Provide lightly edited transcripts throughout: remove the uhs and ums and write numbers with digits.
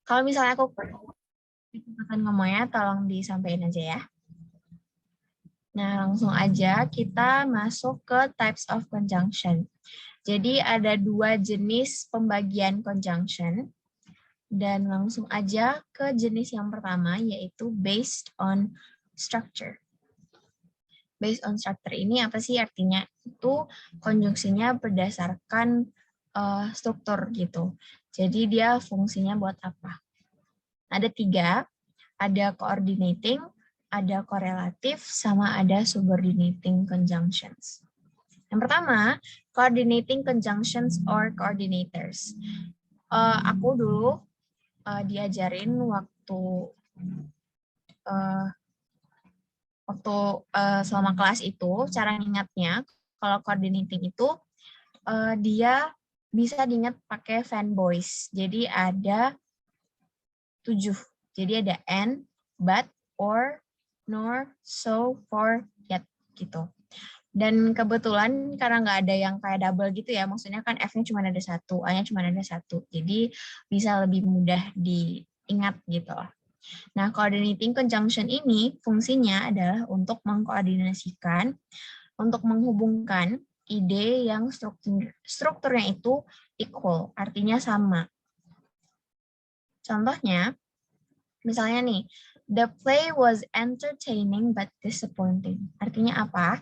Kalau misalnya aku kecepatan ngomongnya, tolong disampaikan aja ya. Nah, langsung aja kita masuk ke types of conjunction. Jadi ada 2 jenis pembagian conjunction. Dan langsung aja ke jenis yang pertama, yaitu based on structure. Based on structure ini apa sih artinya? Itu konjungsinya berdasarkan struktur gitu. Jadi dia fungsinya buat apa? Ada 3, ada coordinating, ada correlative, sama ada subordinating conjunctions. Yang pertama, coordinating conjunctions or coordinators. Aku dulu diajarin waktu selama kelas itu, cara ingatnya kalau coordinating itu dia bisa diingat pakai fanboys. Jadi ada 7. Jadi ada and, but, or, nor, so, for, yet gitu. Dan kebetulan karena nggak ada yang kayak double gitu ya, maksudnya kan F-nya cuma ada 1, A-nya cuma ada 1. Jadi bisa lebih mudah diingat gitu. Nah, coordinating conjunction ini fungsinya adalah untuk mengkoordinasikan, untuk menghubungkan ide yang strukturnya itu equal, artinya sama. Contohnya, misalnya nih, the play was entertaining but disappointing. Artinya apa?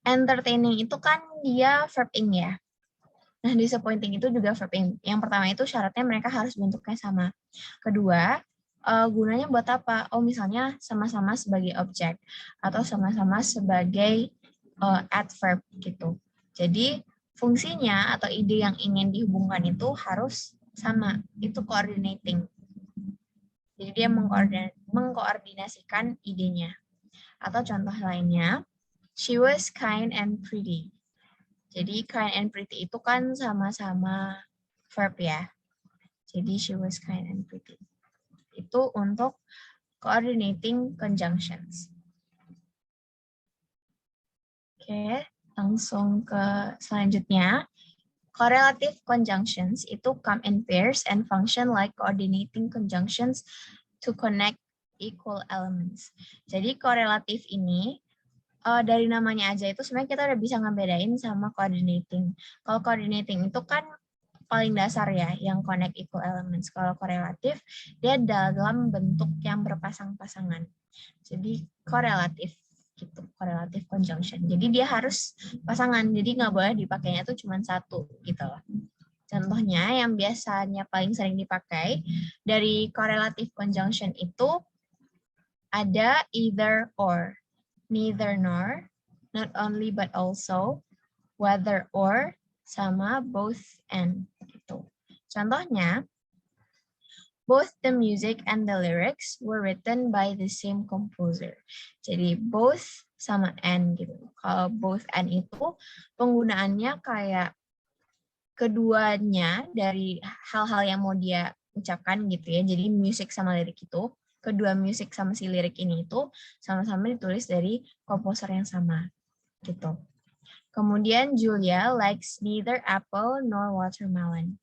Entertaining itu kan dia verb ing ya. Nah, disappointing itu juga verb ing. Yang pertama itu syaratnya mereka harus bentuknya sama. Kedua, gunanya buat apa? Oh, misalnya sama-sama sebagai objek atau sama-sama sebagai adverb gitu. Jadi, fungsinya atau ide yang ingin dihubungkan itu harus sama. Itu coordinating. Jadi dia mengkoordinasikan idenya. Atau contoh lainnya, she was kind and pretty. Jadi kind and pretty itu kan sama-sama verb ya. Jadi she was kind and pretty. Itu untuk coordinating conjunctions. Oke, langsung ke selanjutnya. Correlative conjunctions itu come in pairs and function like coordinating conjunctions to connect equal elements. Jadi korelatif ini dari namanya aja itu sebenarnya kita udah bisa ngebedain sama coordinating. Kalau coordinating itu kan paling dasar ya, yang connect equal elements. Kalau korelatif, dia dalam bentuk yang berpasang-pasangan. Jadi korelatif gitu, correlative conjunction. Jadi dia harus pasangan, jadi nggak boleh dipakainya tuh cuma satu gitu loh. Contohnya yang biasanya paling sering dipakai dari correlative conjunction itu ada either or, neither nor, not only but also, whether or, sama both and gitu. Contohnya, both the music and the lyrics were written by the same composer. Jadi both sama and gitu. Kalau both and itu penggunaannya kayak keduanya dari hal-hal yang mau dia ucapkan gitu ya. Jadi musik sama lirik itu, kedua musik sama si lirik ini itu sama-sama ditulis dari komposer yang sama gitu. Kemudian Julia likes neither apple nor watermelon.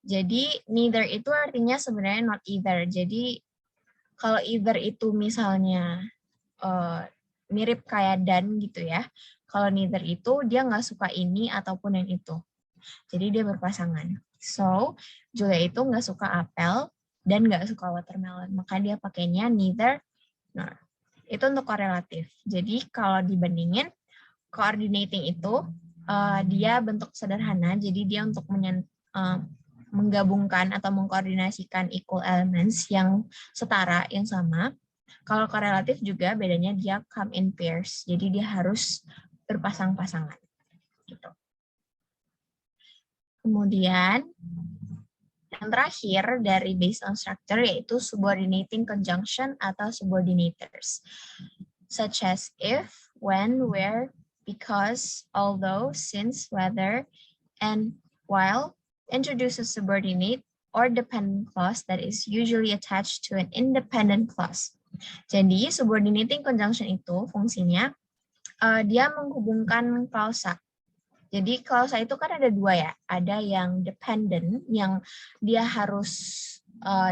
Jadi neither itu artinya sebenarnya not either. Jadi kalau either itu misalnya mirip kayak dan gitu ya. Kalau neither itu dia nggak suka ini ataupun yang itu. Jadi dia berpasangan. So Julia itu nggak suka apel dan nggak suka watermelon. Maka dia pakainya neither nor. Itu untuk korelatif. Jadi kalau dibandingin coordinating itu dia bentuk sederhana. Jadi dia untuk menggabungkan atau mengkoordinasikan equal elements yang setara, yang sama. Kalau korelatif juga bedanya dia come in pairs, jadi dia harus berpasang-pasangan. Gitu. Kemudian, yang terakhir dari based on structure yaitu subordinating conjunction atau subordinators. Such as if, when, where, because, although, since, whether, and while, introduces subordinate or dependent clause that is usually attached to an independent clause. Jadi subordinating conjunction itu fungsinya dia menghubungkan klausa. Jadi klausa itu kan ada 2 ya, ada yang dependent yang dia harus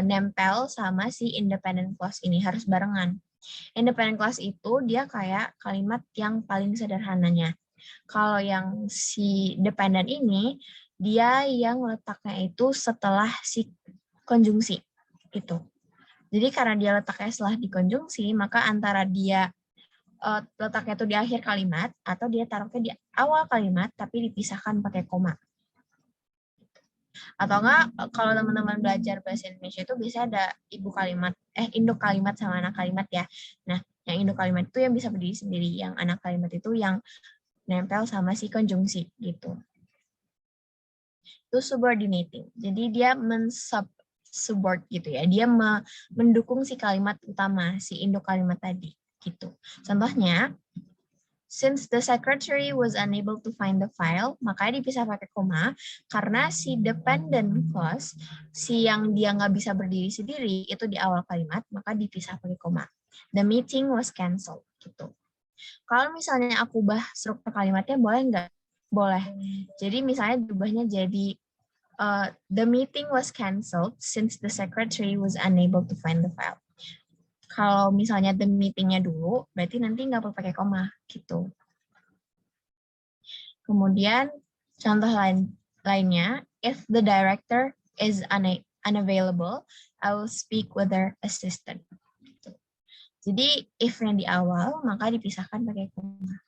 nempel sama si independent clause ini, harus barengan. Independent clause itu dia kayak kalimat yang paling sederhananya. Kalau yang si dependent ini, dia yang letaknya itu setelah si konjungsi. Gitu. Jadi karena dia letaknya setelah dikonjungsi, maka antara dia letaknya itu di akhir kalimat, atau dia taruhnya di awal kalimat, tapi dipisahkan pakai koma. Atau enggak, kalau teman-teman belajar bahasa Indonesia itu bisa ada induk kalimat sama anak kalimat ya. Nah, yang induk kalimat itu yang bisa berdiri sendiri, yang anak kalimat itu yang nempel sama si konjungsi gitu. Itu subordinating. Jadi dia support gitu ya. Dia mendukung si kalimat utama, si induk kalimat tadi gitu. Contohnya, since the secretary was unable to find the file, makanya dipisah pakai koma, karena si dependent clause, si yang dia nggak bisa berdiri sendiri, itu di awal kalimat, maka dipisah pakai koma. The meeting was canceled. Gitu. Kalau misalnya aku ubah struktur kalimatnya, boleh nggak? Boleh. Jadi misalnya diubahnya jadi, the meeting was canceled since the secretary was unable to find the file. Kalau misalnya the meeting-nya dulu, berarti nanti nggak perlu pakai koma, gitu. Kemudian, contoh lainnya, if the director is unavailable, I will speak with their assistant. Gitu. Jadi, if-nya di awal, maka dipisahkan pakai koma.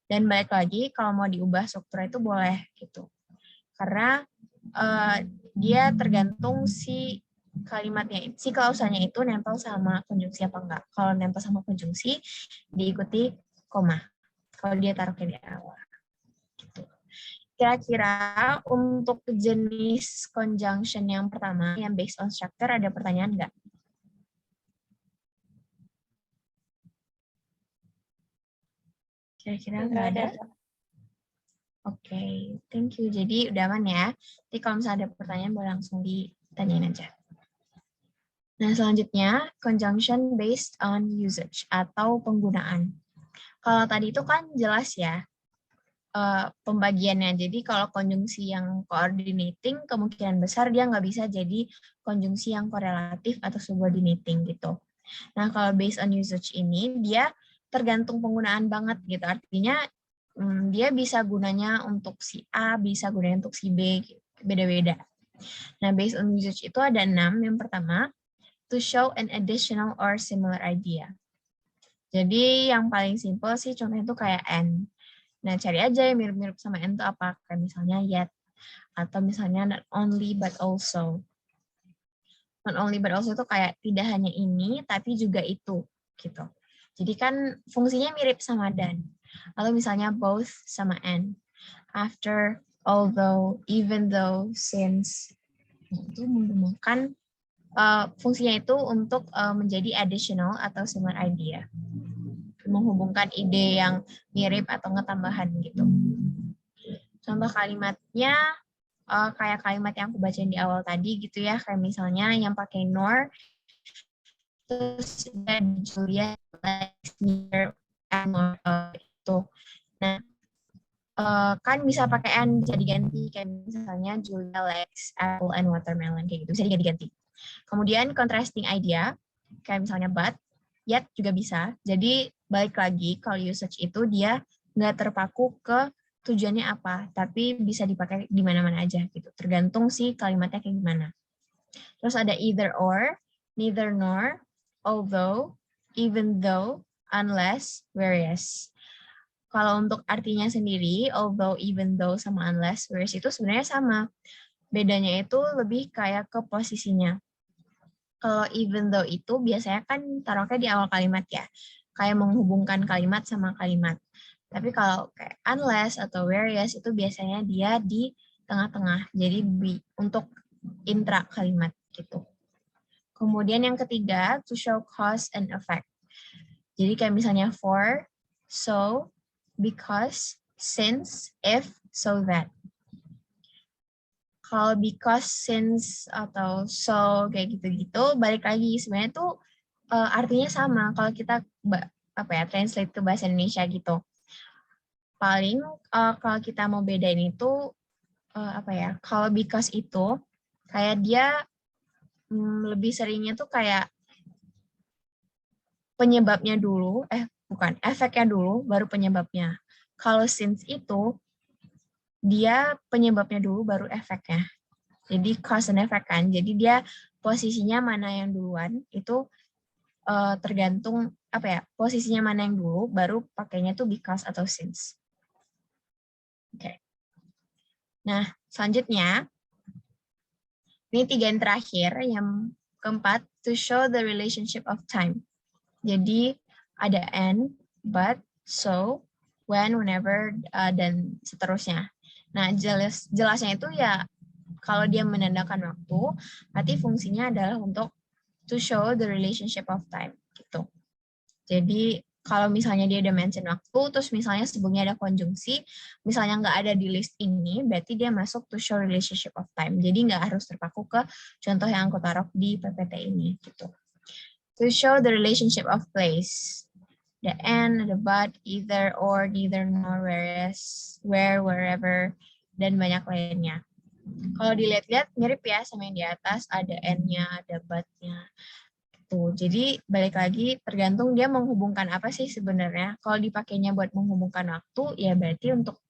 Dan balik lagi, kalau mau diubah struktur itu boleh, gitu. Karena dia tergantung si kalimatnya, si klausalnya itu nempel sama konjungsi apa enggak. Kalau nempel sama konjungsi, diikuti koma. Kalau dia taruhnya di awal. Gitu. Kira-kira untuk jenis conjunction yang pertama, yang based on structure, ada pertanyaan enggak? Kira-kira enggak ada? Oke, thank you. Jadi udah aman ya. Jadi kalau misalnya ada pertanyaan, boleh langsung ditanyain aja. Nah, selanjutnya, conjunction based on usage atau penggunaan. Kalau tadi itu kan jelas ya pembagiannya. Jadi kalau konjungsi yang coordinating, kemungkinan besar dia nggak bisa jadi konjungsi yang korelatif atau subordinating gitu. Nah, kalau based on usage ini, dia tergantung penggunaan banget gitu. Artinya, dia bisa gunanya untuk si A, bisa gunanya untuk si B, gitu. Beda-beda. Nah, based on usage itu ada 6. Yang pertama, to show an additional or similar idea. Jadi yang paling simple sih contohnya itu kayak and. Nah, cari aja yang mirip-mirip sama and itu apa. Kayak misalnya yet. Atau misalnya not only but also. Not only but also itu kayak tidak hanya ini, tapi juga itu. Gitu. Jadi kan fungsinya mirip sama dan. Lalu misalnya both sama and. After, although, even though, since. Itu menggunakan fungsinya itu untuk menjadi additional atau similar idea. Menghubungkan ide yang mirip atau ngetambahan gitu. Contoh kalimatnya kayak kalimat yang aku bacain di awal tadi gitu ya. Kayak misalnya yang pakai nor, terus Julia likes near itu. Nah, kan bisa pakai and bisa diganti. Kayak misalnya Julia likes apple and watermelon kayak gitu. Bisa diganti. Kemudian contrasting idea, kayak misalnya but, yet juga bisa. Jadi balik lagi, kalau usage itu dia nggak terpaku ke tujuannya apa, tapi bisa dipakai di mana-mana aja gitu. Tergantung sih kalimatnya kayak gimana. Terus ada either or, neither nor, although, even though, unless, whereas. Kalau untuk artinya sendiri, although, even though, sama unless, whereas itu sebenarnya sama. Bedanya itu lebih kayak ke posisinya. Kalau even though itu biasanya kan taruhnya di awal kalimat ya. Kayak menghubungkan kalimat sama kalimat. Tapi kalau kayak unless atau whereas itu biasanya dia di tengah-tengah. Jadi untuk intra kalimat gitu. Kemudian yang ketiga, to show cause and effect. Jadi kayak misalnya for, so, because, since, if, so that. Kalau because, since, atau so, kayak gitu-gitu, balik lagi sebenarnya tuh artinya sama. Kalau kita translate ke bahasa Indonesia gitu. Paling kalau kita mau bedain itu kalau because itu kayak dia lebih seringnya tuh kayak penyebabnya dulu, bukan, efeknya dulu, baru penyebabnya. Kalau since itu, dia penyebabnya dulu, baru efeknya. Jadi cause and effect kan. Jadi dia posisinya mana yang duluan, itu tergantung, posisinya mana yang dulu, baru pakainya tuh because atau since. Oke. Nah, selanjutnya, ini 3 yang terakhir, yang keempat, to show the relationship of time. Jadi ada and, but, so, when, whenever, dan seterusnya. Nah, jelasnya itu ya kalau dia menandakan waktu, berarti fungsinya adalah untuk to show the relationship of time gitu. Jadi kalau misalnya dia udah mention waktu, terus misalnya sebelumnya ada konjungsi, misalnya nggak ada di list ini, berarti dia masuk to show relationship of time. Jadi nggak harus terpaku ke contoh yang aku taruh di PPT ini gitu. To show the relationship of place. The and, the but, either, or, neither, nor, whereas, where, wherever, dan banyak lainnya. Kalau dilihat-lihat mirip ya sama yang di atas, ada and-nya, ada but-nya. Tuh, jadi balik lagi tergantung dia menghubungkan apa sih sebenarnya. Kalau dipakainya buat menghubungkan waktu, ya berarti untuk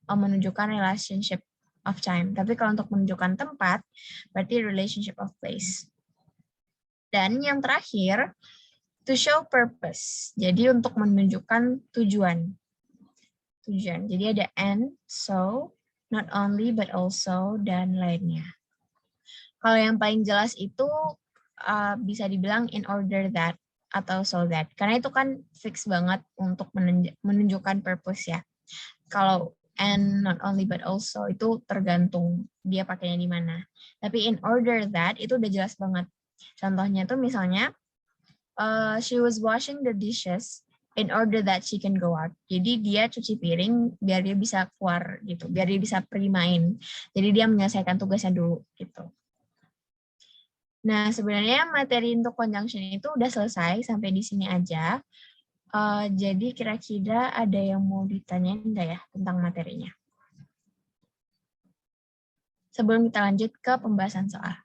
menunjukkan relationship of time. Tapi kalau untuk menunjukkan tempat, berarti relationship of place. Dan yang terakhir, to show purpose. Jadi untuk menunjukkan tujuan. Tujuan. Jadi ada and, so, not only, but also, dan lainnya. Kalau yang paling jelas itu bisa dibilang in order that atau so that. Karena itu kan fix banget untuk menunjukkan purpose ya. Kalau and, not only, but also itu tergantung dia pakainya di mana. Tapi in order that itu udah jelas banget. Contohnya tuh misalnya, she was washing the dishes in order that she can go out. Jadi dia cuci piring biar dia bisa keluar gitu, biar dia bisa pergi main. Jadi dia menyelesaikan tugasnya dulu gitu. Nah, sebenarnya materi untuk conjunction itu udah selesai, sampai di sini aja. Jadi kira-kira ada yang mau ditanyain nggak ya tentang materinya? Sebelum kita lanjut ke pembahasan soal.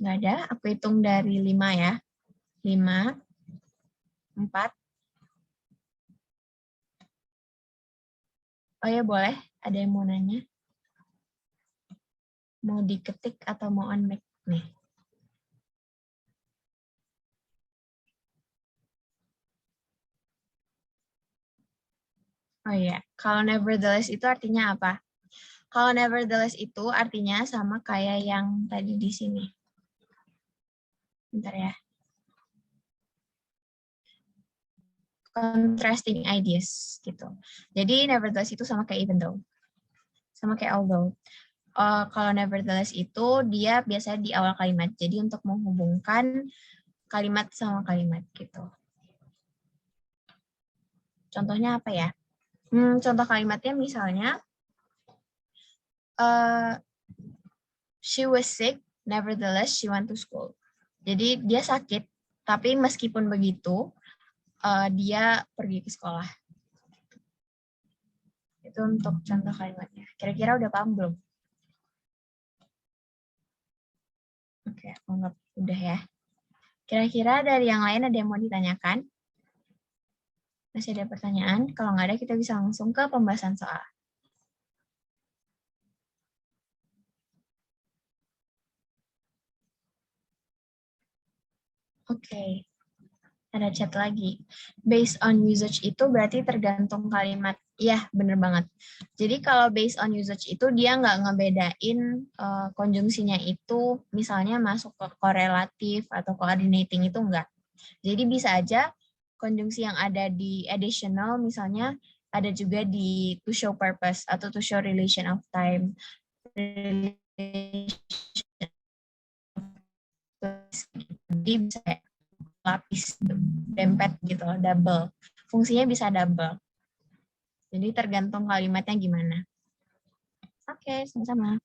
Nggak ada, aku hitung dari 5 ya. 5, 4. Oh ya boleh, ada yang mau nanya? Mau diketik atau mau on mic nih? Oh iya, kalau nevertheless itu artinya apa? Kalau nevertheless itu artinya sama kayak yang tadi di sini. Bentar ya. Contrasting ideas gitu. Jadi nevertheless itu sama kayak even though. Sama kayak although. Kalau nevertheless itu dia biasanya di awal kalimat. Jadi untuk menghubungkan kalimat sama kalimat gitu. Contohnya apa ya? Contoh kalimatnya misalnya, she was sick, nevertheless she went to school. Jadi dia sakit, tapi meskipun begitu, dia pergi ke sekolah. Itu untuk contoh kalimatnya. Kira-kira udah paham belum? Oke, aku anggap udah ya. Kira-kira dari yang lain ada yang mau ditanyakan? Masih ada pertanyaan? Kalau nggak ada, kita bisa langsung ke pembahasan soal. Oke. Ada chat lagi. Based on usage itu berarti tergantung kalimat. Iya, bener banget. Jadi kalau based on usage itu dia nggak ngebedain konjungsinya itu misalnya masuk ke korelatif atau coordinating itu enggak. Jadi bisa aja konjungsi yang ada di additional misalnya ada juga di to show purpose atau to show relation of time. Jadi bisa lapis, dempet gitu, double. Fungsinya bisa double. Jadi tergantung kalimatnya gimana. Oke, sama-sama.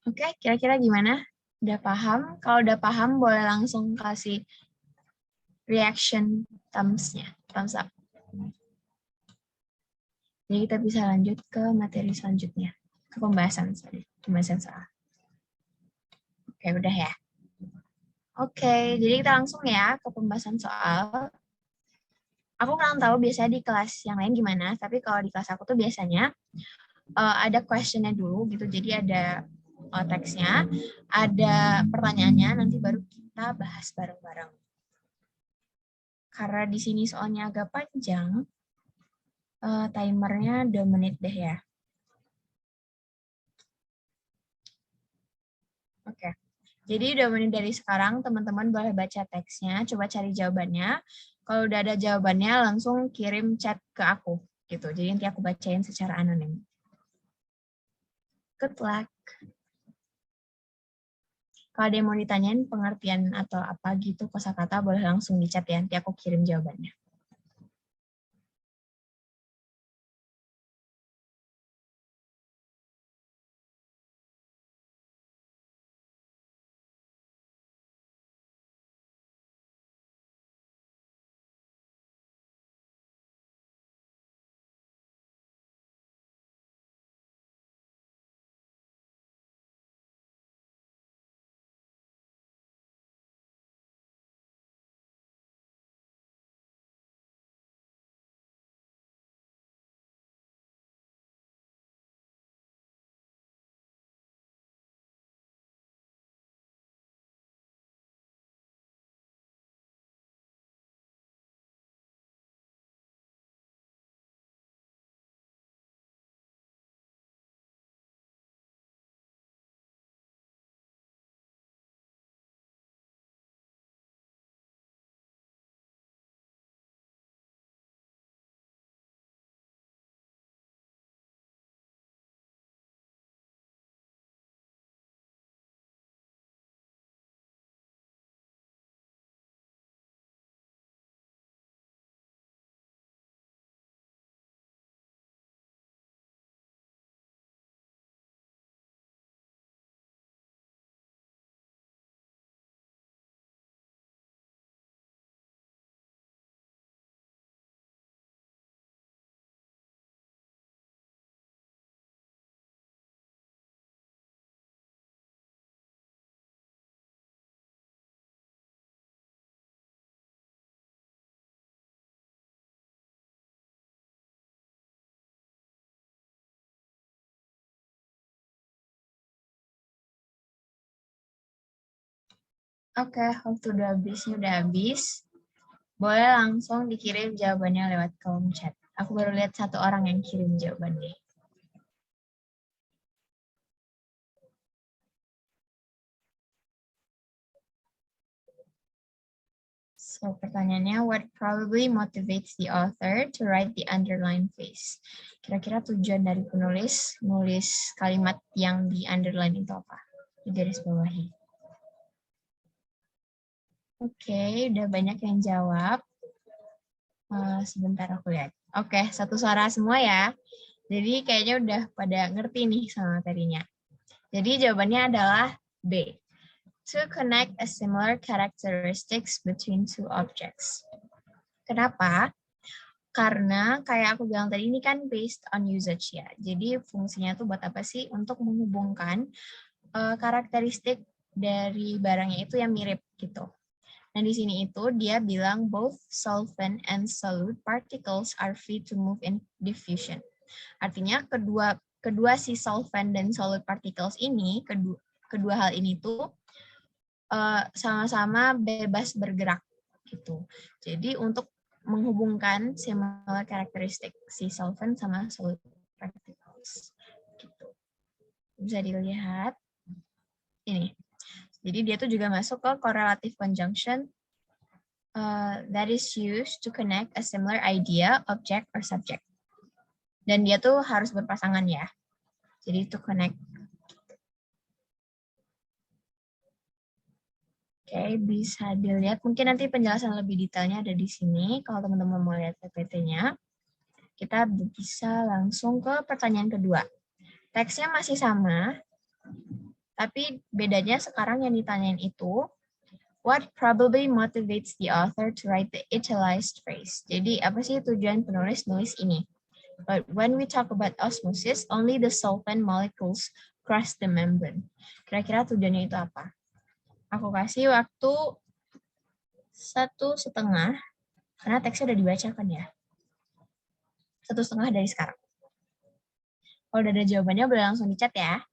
Oke, kira-kira gimana? Udah paham? Kalau udah paham, boleh langsung kasih reaction thumbs-nya. Thumbs up. Jadi kita bisa lanjut ke materi selanjutnya, ke pembahasan soal. Oke, udah ya. Oke, jadi kita langsung ya ke pembahasan soal. Aku kurang tahu biasanya di kelas yang lain gimana, tapi kalau di kelas aku tuh biasanya ada questionnya dulu gitu, jadi ada teksnya, ada pertanyaannya, nanti baru kita bahas bareng-bareng. Karena di sini soalnya agak panjang, timernya 2 menit deh ya. Oke. Jadi 2 menit dari sekarang, teman-teman boleh baca teksnya, coba cari jawabannya. Kalau udah ada jawabannya, langsung kirim chat ke aku. Gitu. Jadi nanti aku bacain secara anonim. Good luck. Kalau ada yang mau ditanyain pengertian atau apa gitu kosakata, boleh langsung di chat ya. Nanti aku kirim jawabannya. Oke, waktu udah habis. Boleh langsung dikirim jawabannya lewat kolom chat. Aku baru lihat 1 orang yang kirim jawabannya. So, pertanyaannya, what probably motivates the author to write the underline phrase? Kira-kira tujuan dari penulis nulis kalimat yang di underline itu apa? Di garis bawahi. Oke, udah banyak yang jawab. Sebentar aku lihat. Oke, satu suara semua ya. Jadi kayaknya udah pada ngerti nih sama materinya. Jadi jawabannya adalah B. To connect a similar characteristics between two objects. Kenapa? Karena kayak aku bilang tadi ini kan based on usage ya. Jadi fungsinya tuh buat apa sih? Untuk menghubungkan karakteristik dari barangnya itu yang mirip gitu. Nah di sini itu dia bilang both solvent and solute particles are free to move in diffusion. Artinya kedua si solvent dan solute particles ini, kedua hal ini tuh sama-sama bebas bergerak gitu. Jadi untuk menghubungkan similar karakteristik si solvent sama solute particles gitu. Bisa dilihat ini. Jadi dia tuh juga masuk ke correlative conjunction that is used to connect a similar idea, object, or subject. Dan dia tuh harus berpasangan ya. Jadi to connect. Oke, bisa dilihat. Mungkin nanti penjelasan lebih detailnya ada di sini. Kalau teman-teman mau lihat PPT-nya, kita bisa langsung ke pertanyaan kedua. Teksnya masih sama, tapi bedanya sekarang yang ditanyain itu, what probably motivates the author to write the italicized phrase? Jadi apa sih tujuan penulis nulis ini? But when we talk about osmosis, only the solvent molecules cross the membrane. Kira-kira tujuannya itu apa? Aku kasih waktu 1,5, karena teksnya udah dibacakan ya. 1,5 dari sekarang. Kalau udah ada jawabannya, boleh langsung di chat ya.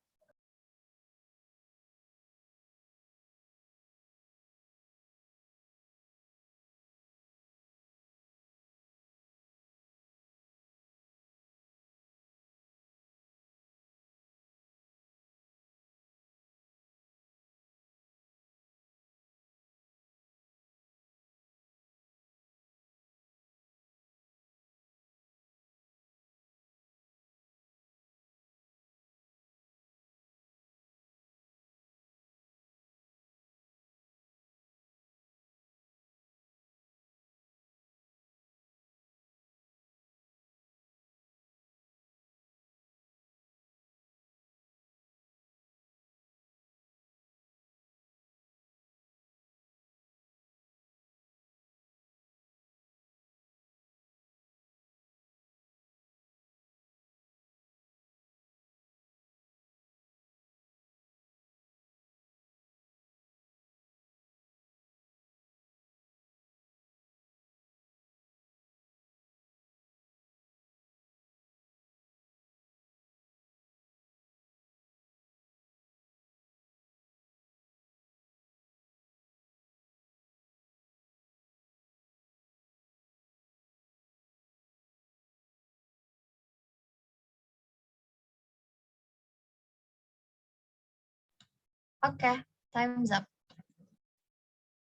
Oke, time's up.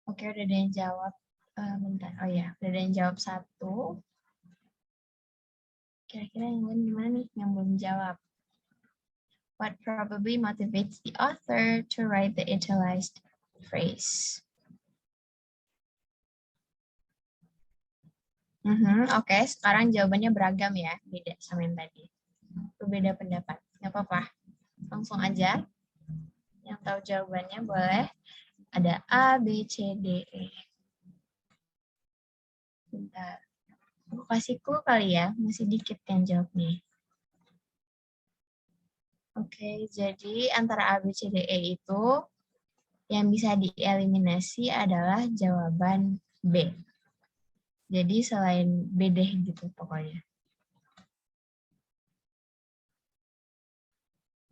Oke, udah ada yang jawab. Bentar. Oh ya, udah ada yang jawab 1. Kira-kira yang lain gimana nih yang belum jawab? What probably motivates the author to write the italicized phrase? Oke, sekarang jawabannya beragam ya, beda sama yang tadi. Berbeda pendapat, nggak apa-apa. Langsung aja. Yang tahu jawabannya boleh. Ada A, B, C, D, E. Bentar. Aku kasih clue kali ya, masih dikit yang jawab nih. Oke, jadi antara A, B, C, D, E itu yang bisa dieliminasi adalah jawaban B. Jadi selain B deh gitu pokoknya.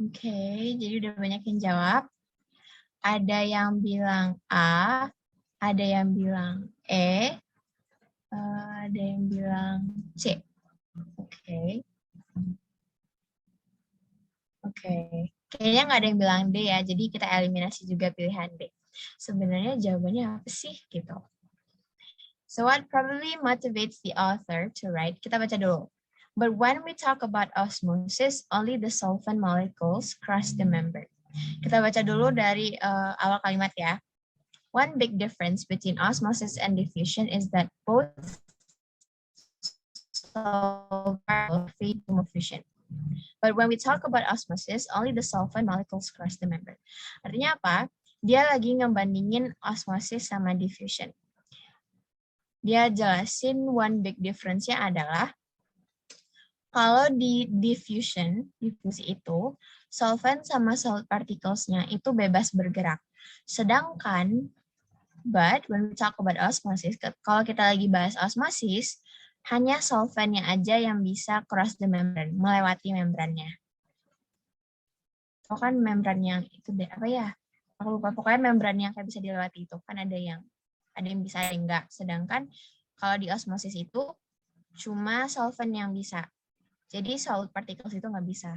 Oke, jadi udah banyak yang jawab. Ada yang bilang A, ada yang bilang E, ada yang bilang C. Oke. Kayaknya nggak ada yang bilang D ya, jadi kita eliminasi juga pilihan D. Sebenarnya jawabannya apa sih gitu. So what probably motivates the author to write? Kita baca dulu. But when we talk about osmosis, only the solvent molecules cross the membrane. Kita baca dulu dari awal kalimat ya. One big difference between osmosis and diffusion is that both solvent free to fusion. But when we talk about osmosis, only the solvent molecules cross the membrane. Artinya apa? Dia lagi ngebandingin osmosis sama diffusion. Dia jelasin one big difference-nya adalah kalau di diffusi itu, solvent sama solid particles-nya itu bebas bergerak. Sedangkan, but when we talk about osmosis, kalau kita lagi bahas osmosis, hanya solventnya aja yang bisa cross the membrane, melewati membrannya. Kan membran yang itu deh, apa ya? Aku lupa, pokoknya membran yang kayak bisa dilewati itu. Kan ada yang bisa, ada yang enggak. Sedangkan kalau di osmosis itu cuma solvent yang bisa. Jadi solid particles itu nggak bisa.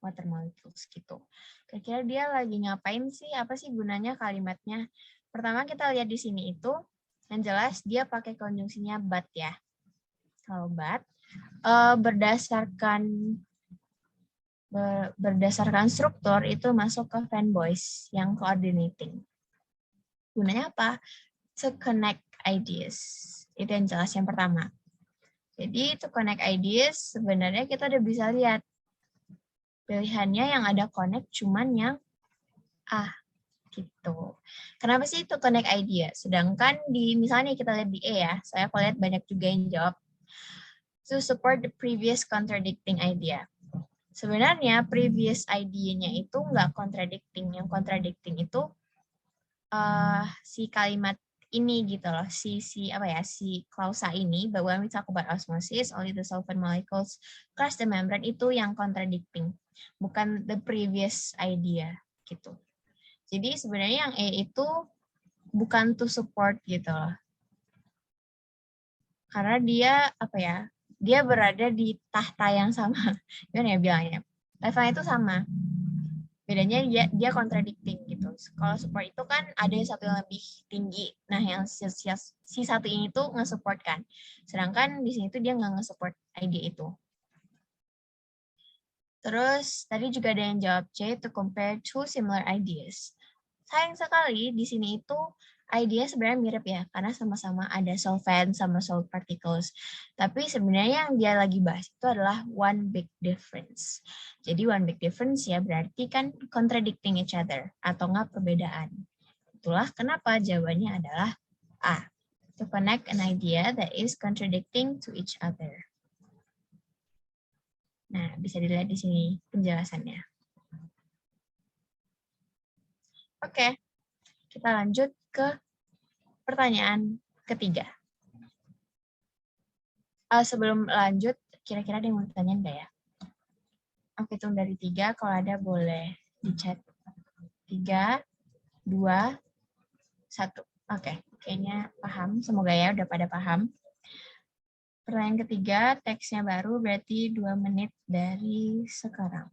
Water molecules gitu. Kira-kira dia lagi ngapain sih? Apa sih gunanya kalimatnya? Pertama kita lihat di sini itu, yang jelas dia pakai konjungsinya but ya. Kalau but, berdasarkan struktur itu masuk ke fanboys yang coordinating. Gunanya apa? To connect ideas. Itu yang jelas yang pertama. Jadi to connect ideas sebenarnya kita udah bisa lihat pilihannya yang ada connect cuman yang A gitu. Kenapa sih to connect idea? Sedangkan di misalnya kita lihat di E ya, saya lihat banyak juga yang jawab to support the previous contradicting idea. Sebenarnya previous idea-nya itu nggak contradicting. Yang contradicting itu si kalimat ini gitu loh, si klausa ini, but when we talk about osmosis, only the solvent molecules cross the membrane, itu yang contradicting, bukan the previous idea gitu. Jadi sebenarnya yang E itu bukan to support gitu loh. Karena dia dia berada di tahta yang sama. Gimana ya bilangnya? Levelnya itu sama. Bedanya dia contradicting gitu. Kalau support itu kan ada yang satu yang lebih tinggi. Nah, yang si satu ini tuh nge-support kan. Sedangkan di sini tuh dia nggak nge-support ide itu. Terus tadi juga ada yang jawab C, to compare two similar ideas. Sayang sekali di sini itu idea sebenarnya mirip ya, karena sama-sama ada solvent sama salt particles. Tapi sebenarnya yang dia lagi bahas itu adalah one big difference. Jadi one big difference ya berarti kan contradicting each other atau nggak perbedaan. Itulah kenapa jawabannya adalah A. To connect an idea that is contradicting to each other. Nah, bisa dilihat di sini penjelasannya. Oke, kita lanjut ke pertanyaan ketiga. Sebelum lanjut, kira-kira ada yang mau tanya enggak ya? Aku hitung dari 3, kalau ada boleh di chat. 3, 2, 1. Oke, kayaknya paham. Semoga ya udah pada paham. Pertanyaan ketiga, teksnya baru berarti 2 menit dari sekarang.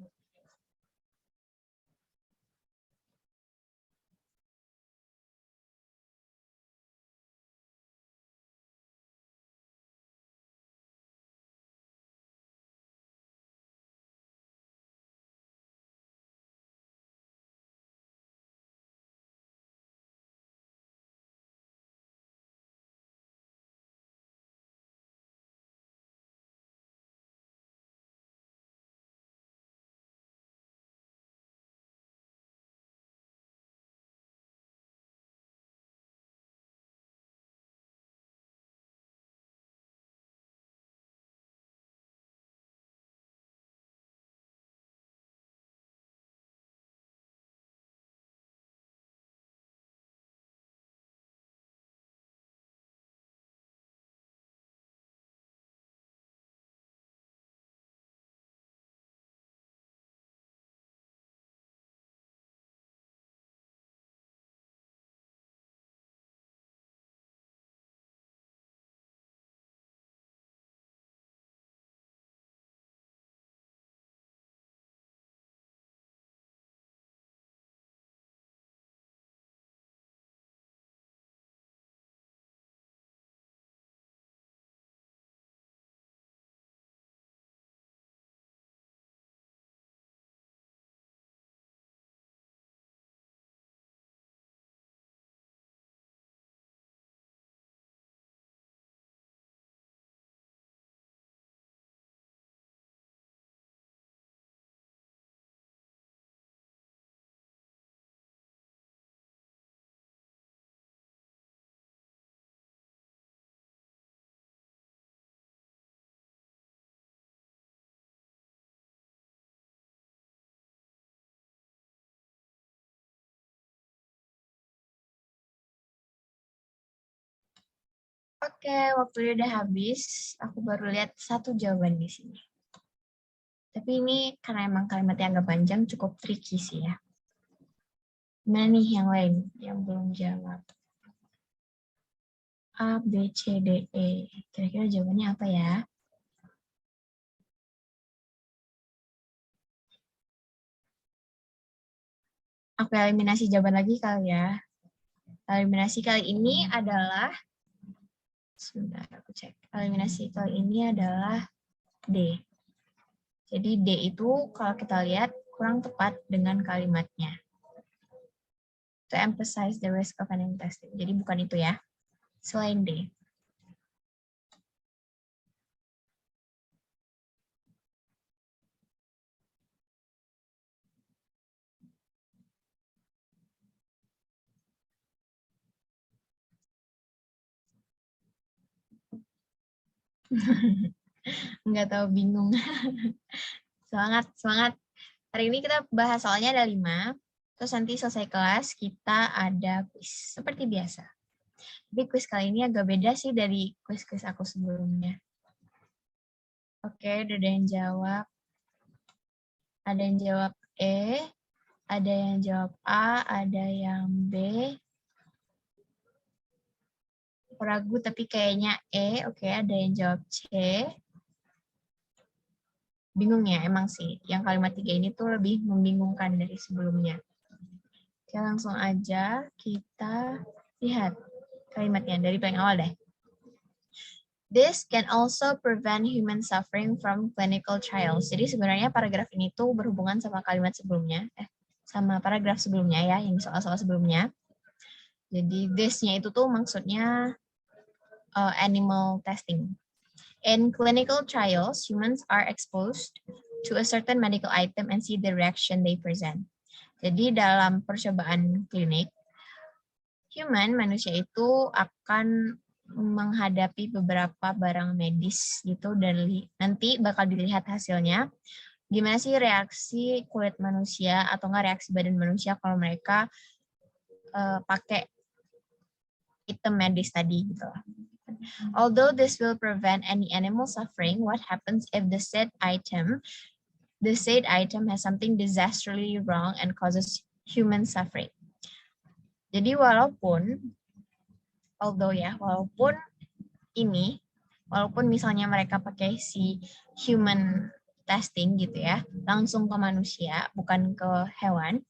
Oke, waktunya udah habis. Aku baru lihat 1 jawaban di sini. Tapi ini karena emang kalimatnya agak panjang, cukup tricky sih ya. Gimana nih yang lain yang belum jawab? A, B, C, D, E. Kira-kira jawabannya apa ya? Aku eliminasi jawaban lagi kali ya. Eliminasi kali ini adalah, sebentar aku cek. Eliminasi kali ini adalah D. Jadi D itu kalau kita lihat kurang tepat dengan kalimatnya. To emphasize the risk of an intestine. Jadi bukan itu ya. Selain D. Nggak tahu, bingung. Semangat, semangat. Hari ini kita bahas soalnya ada 5. Terus nanti selesai kelas kita ada kuis seperti biasa. Tapi kuis kali ini agak beda sih dari kuis-kuis aku sebelumnya. Oke, udah ada yang jawab. Ada yang jawab E, ada yang jawab A, ada yang B. Ragu tapi kayaknya E. Oke, ada yang jawab C. Bingung ya, emang sih. Yang kalimat 3 ini tuh lebih membingungkan dari sebelumnya. Oke, langsung aja kita lihat kalimatnya dari paling awal deh. This can also prevent human suffering from clinical trials. Jadi sebenarnya paragraf ini tuh berhubungan sama kalimat sebelumnya, sama paragraf sebelumnya ya, yang soal-soal sebelumnya. Jadi this-nya itu tuh maksudnya animal testing. In clinical trials, humans are exposed to a certain medical item and see the reaction they present. Jadi dalam percobaan klinik, manusia itu akan menghadapi beberapa barang medis gitu dan nanti bakal dilihat hasilnya gimana sih reaksi kulit manusia atau enggak reaksi badan manusia kalau mereka pakai item medis tadi gitu. Although this will prevent any animal suffering, what happens if the said item has something disastrously wrong and causes human suffering? Jadi walaupun misalnya mereka pakai si human testing gitu ya, langsung ke manusia, bukan ke hewan,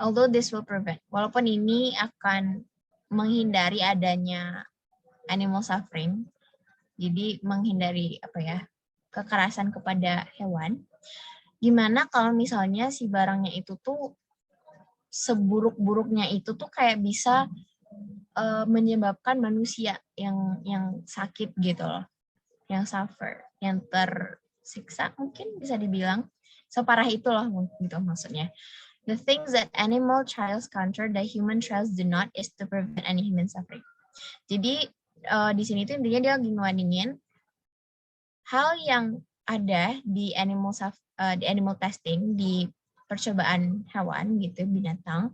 although this will prevent, walaupun ini akan menghindari adanya animal suffering, jadi menghindari kekerasan kepada hewan, gimana kalau misalnya si barangnya itu tuh seburuk-buruknya itu tuh kayak bisa menyebabkan manusia yang sakit gitu loh, yang suffer, yang tersiksa mungkin bisa dibilang, separah itu loh gitu maksudnya. The things that animal trials counter that human trials do not is to prevent any human suffering. Jadi di sini tuh intinya dia lagi ngebandingin hal yang ada di animal testing, di percobaan hewan gitu, binatang,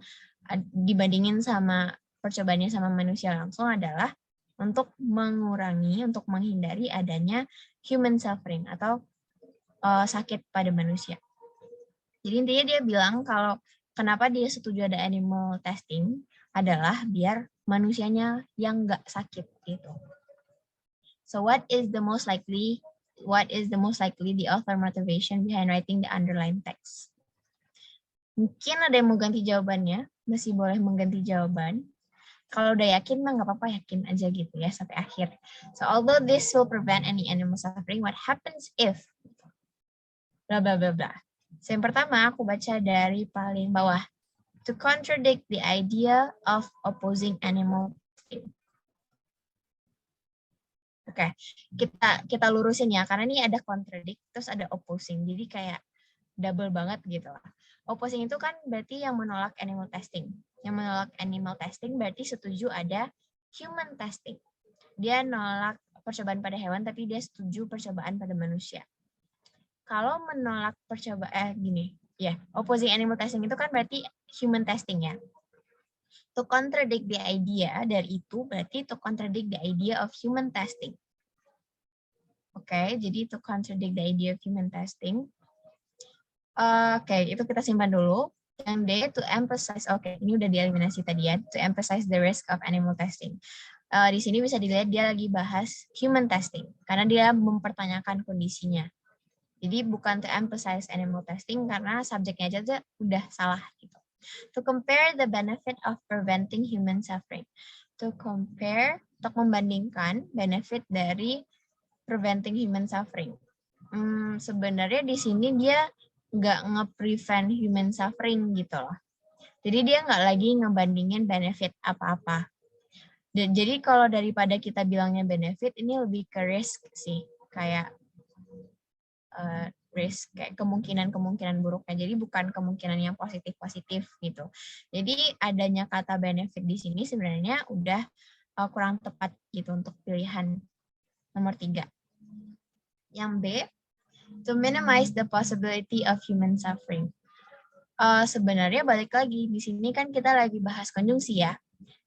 dibandingin sama percobaannya sama manusia langsung adalah untuk mengurangi, untuk menghindari adanya human suffering atau sakit pada manusia. Jadi intinya dia bilang kalau kenapa dia setuju ada animal testing adalah biar manusianya yang nggak sakit gitu. So what is the most likely the author motivation behind writing the underlined text? Mungkin ada yang mau ganti jawabannya, masih boleh mengganti jawaban. Kalau udah yakin mah nggak apa-apa, yakin aja gitu ya sampai akhir. So although this will prevent any animal suffering, what happens if bla bla bla bla. So yang pertama aku baca dari paling bawah. To contradict the idea of opposing animal testing. Oke, kita lurusin ya, karena ini ada contradict, terus ada opposing, jadi kayak double banget gitu lah. Opposing itu kan berarti yang menolak animal testing. Yang menolak animal testing berarti setuju ada human testing. Dia nolak percobaan pada hewan, tapi dia setuju percobaan pada manusia. Kalau menolak opposing animal testing itu kan berarti human testing ya. To contradict the idea, dari itu berarti to contradict the idea of human testing. Oke, jadi to contradict the idea of human testing. Oke, itu kita simpan dulu. Yang D, to emphasize, ini udah dieliminasi tadi ya, to emphasize the risk of animal testing. Di sini bisa dilihat dia lagi bahas human testing, karena dia mempertanyakan kondisinya. Jadi bukan to emphasize animal testing, karena subjeknya aja udah salah gitu. To compare the benefit of preventing human suffering. To compare, untuk membandingkan benefit dari preventing human suffering. Sebenarnya di sini dia nggak nge-prevent human suffering gitu loh. Jadi dia nggak lagi ngebandingin benefit apa-apa. Jadi kalau daripada kita bilangnya benefit, ini lebih ke risk sih. Kayak risk, kayak kemungkinan buruknya. Jadi bukan kemungkinan yang positif gitu. Jadi adanya kata benefit di sini sebenarnya udah kurang tepat gitu untuk pilihan nomor 3. Yang B, to minimize the possibility of human suffering. Sebenarnya balik lagi, di sini kan kita lagi bahas konjungsi ya.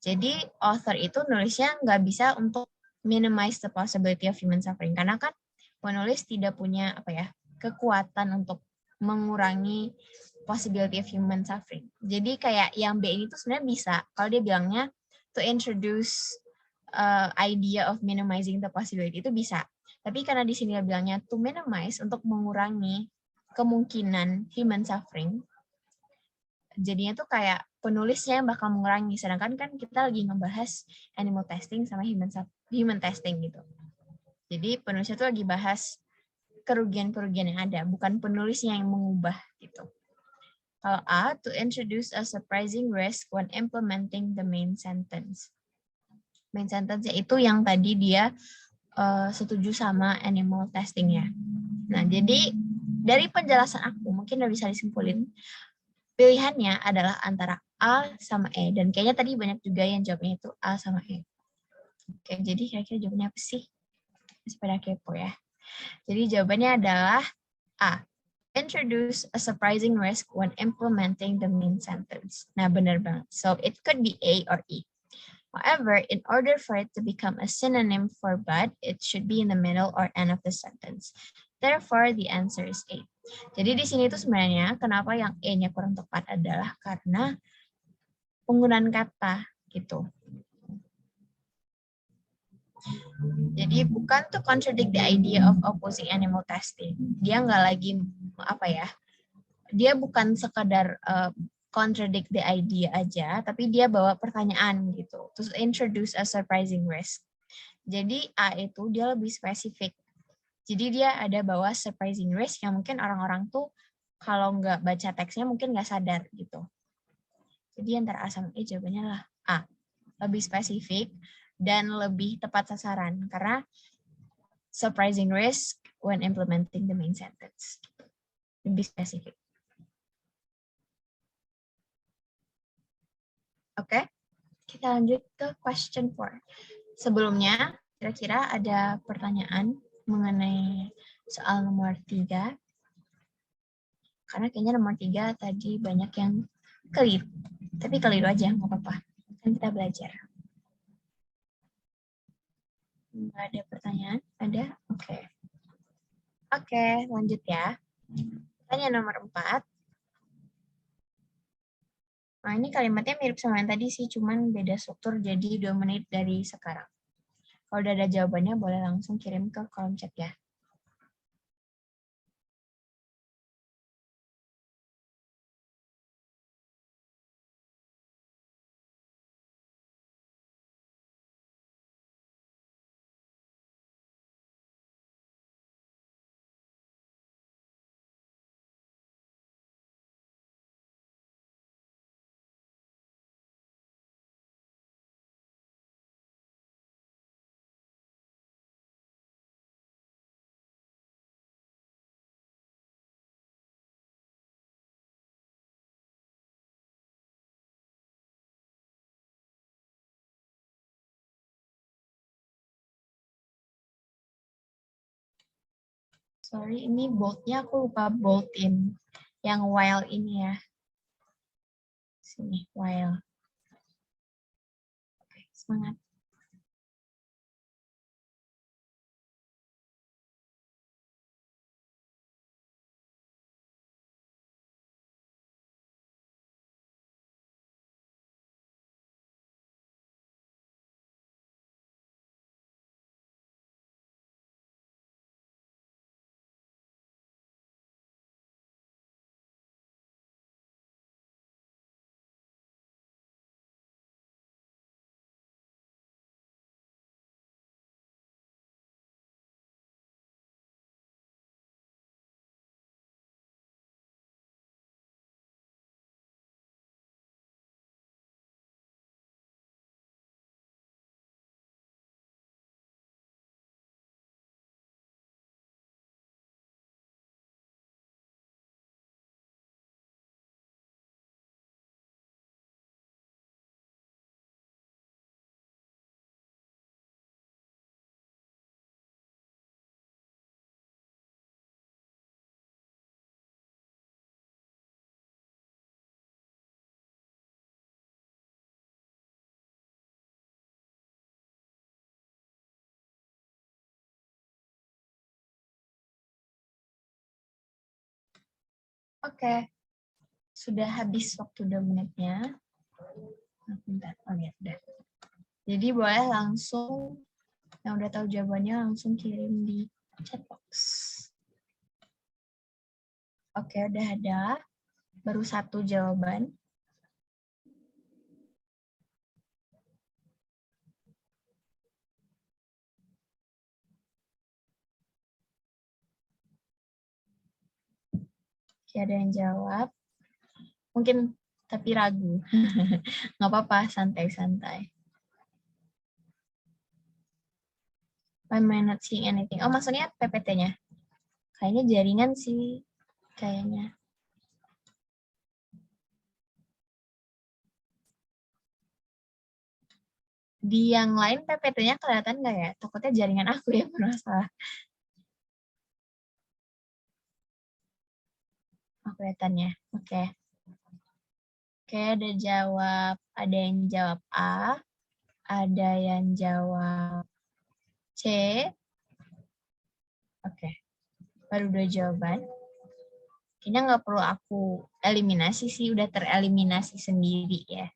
Jadi author itu nulisnya nggak bisa untuk minimize the possibility of human suffering. Karena kan penulis tidak punya kekuatan untuk mengurangi possibility of human suffering. Jadi kayak yang B ini tuh sebenarnya bisa. Kalau dia bilangnya to introduce idea of minimizing the possibility itu bisa. Tapi karena di sini dia bilangnya to minimize untuk mengurangi kemungkinan human suffering, jadinya tuh kayak penulisnya yang bakal mengurangi, sedangkan kan kita lagi ngebahas animal testing sama human testing gitu. Jadi penulisnya tuh lagi bahas kerugian-kerugian yang ada, bukan penulisnya yang mengubah gitu. Kalau A, to introduce a surprising risk when implementing the main sentence. Main sentence itu yang tadi dia setuju sama animal testingnya. Nah, jadi dari penjelasan aku mungkin udah bisa disimpulin pilihannya adalah antara A sama E. Dan kayaknya tadi banyak juga yang jawabnya itu A sama E. Oke, jadi kira-kira jawabannya apa sih? Sepeda kepo ya. Jadi jawabannya adalah A. Introduce a surprising risk when implementing the main sentence. Nah, benar banget. So, it could be A or E. However, in order for it to become a synonym for but, it should be in the middle or end of the sentence. Therefore, the answer is A. Jadi di sini tuh sebenarnya kenapa yang E-nya kurang tepat adalah karena penggunaan kata gitu. Jadi bukan to contradict the idea of opposing animal testing. Dia nggak lagi dia bukan sekadar contradict the idea aja, tapi dia bawa pertanyaan gitu. Terus introduce a surprising risk. Jadi A itu dia lebih spesifik. Jadi dia ada bawa surprising risk yang mungkin orang-orang tuh kalau nggak baca teksnya mungkin nggak sadar gitu. Jadi antara A sama E jawabannya lah A. Lebih spesifik dan lebih tepat sasaran karena surprising risk when implementing the main sentence. Lebih spesifik. Oke, kita lanjut ke question 4. Sebelumnya, kira-kira ada pertanyaan mengenai soal nomor 3? Karena kayaknya nomor 3 tadi banyak yang keliru. Tapi keliru aja, nggak apa-apa. Kan kita belajar. Nggak ada pertanyaan? Ada? Oke. Oke, lanjut ya. Pertanyaan nomor 4. Nah, ini kalimatnya mirip sama yang tadi sih, cuman beda struktur, jadi 2 menit dari sekarang. Kalau udah ada jawabannya, boleh langsung kirim ke kolom chat ya. Sorry, ini bold-nya aku lupa bold-in. Yang while ini ya. Sini, while. Oke, semangat. Oke. Sudah habis waktu 2 menitnya. Bentar, oh ya, udah. Jadi boleh langsung, yang udah tahu jawabannya langsung kirim di chat box. Oke, udah ada. Baru 1 jawaban. Oke, ada yang jawab. Mungkin tapi ragu. Nggak apa-apa, santai-santai. Why am I not seeing anything? Oh, maksudnya PPT-nya? Kayaknya jaringan sih. Kayaknya. Di yang lain PPT-nya kelihatan nggak ya? Takutnya jaringan aku yang bermasalah. Oh, kelihatan ya. Oke. Oke, ada yang jawab A, ada yang jawab C. Oke, baru 2 jawaban. Kayaknya nggak perlu aku eliminasi sih, udah tereliminasi sendiri ya.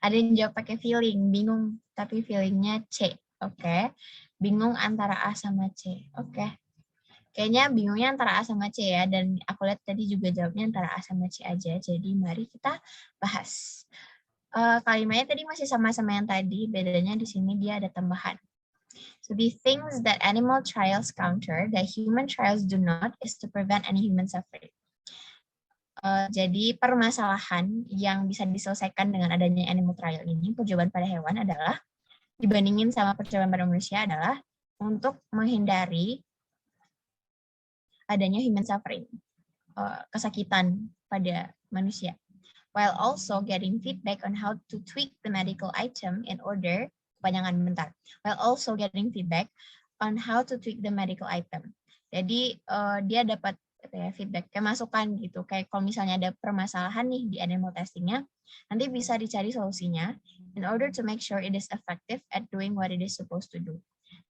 Ada yang jawab pakai feeling, bingung, tapi feelingnya C. Oke, bingung antara A sama C. Oke. Kayaknya bingungnya antara A sama C ya, dan aku lihat tadi juga jawabnya antara A sama C aja. Jadi mari kita bahas. Kalimatnya tadi masih sama-sama yang tadi, bedanya di sini dia ada tambahan. So the things that animal trials counter that human trials do not is to prevent any human suffering. Jadi permasalahan yang bisa diselesaikan dengan adanya animal trial ini, percobaan pada hewan adalah, dibandingin sama percobaan pada manusia adalah untuk menghindari adanya human suffering, kesakitan pada manusia. While also getting feedback on how to tweak the medical item in order, kepanjangan bentar, while also getting feedback on how to tweak the medical item. Jadi dia dapat feedback, kayak masukan gitu, kayak kalau misalnya ada permasalahan nih di animal testingnya, nanti bisa dicari solusinya in order to make sure it is effective at doing what it is supposed to do.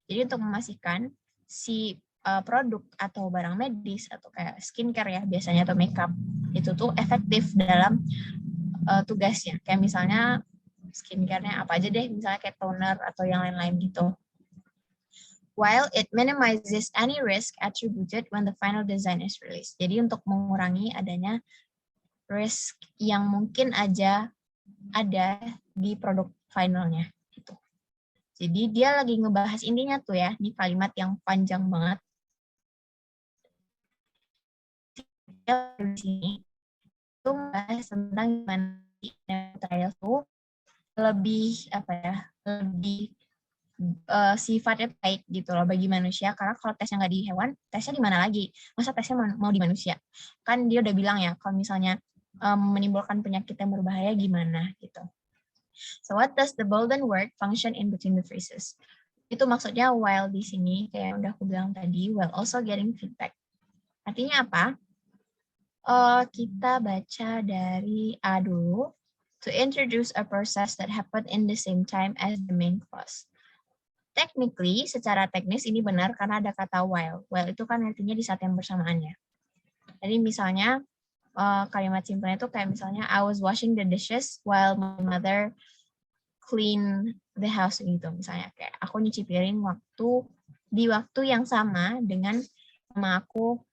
Jadi untuk memastikan si produk atau barang medis atau kayak skincare ya biasanya atau makeup itu tuh efektif dalam tugasnya. Kayak misalnya skincare-nya apa aja deh, misalnya kayak toner atau yang lain-lain gitu. While it minimizes any risk attributed when the final design is released. Jadi untuk mengurangi adanya risk yang mungkin aja ada di produk finalnya. Gitu. Jadi dia lagi ngebahas intinya tuh ya, ini kalimat yang panjang banget. Di sini itu membahas tentang gimana trial tuh lebih apa ya, lebih sifatnya baik gitu loh bagi manusia, karena kalau tesnya nggak di hewan, tesnya di mana lagi? Masa tesnya mau di manusia? Kan dia udah bilang ya, kalau misalnya menimbulkan penyakit yang berbahaya gimana gitu. So what does the Bolden word function in between the phrases? Itu maksudnya while di sini, kayak yang udah aku bilang tadi, while also getting feedback. Artinya apa? Kita baca dari A dulu. To introduce a process that happened in the same time as the main clause. Technically, secara teknis ini benar karena ada kata while. While itu kan artinya di saat yang bersamaannya. Jadi misalnya kalimat simpelnya itu kayak misalnya I was washing the dishes while my mother clean the house gitu misalnya. Kayak aku nyuci piring di waktu yang sama dengan mama aku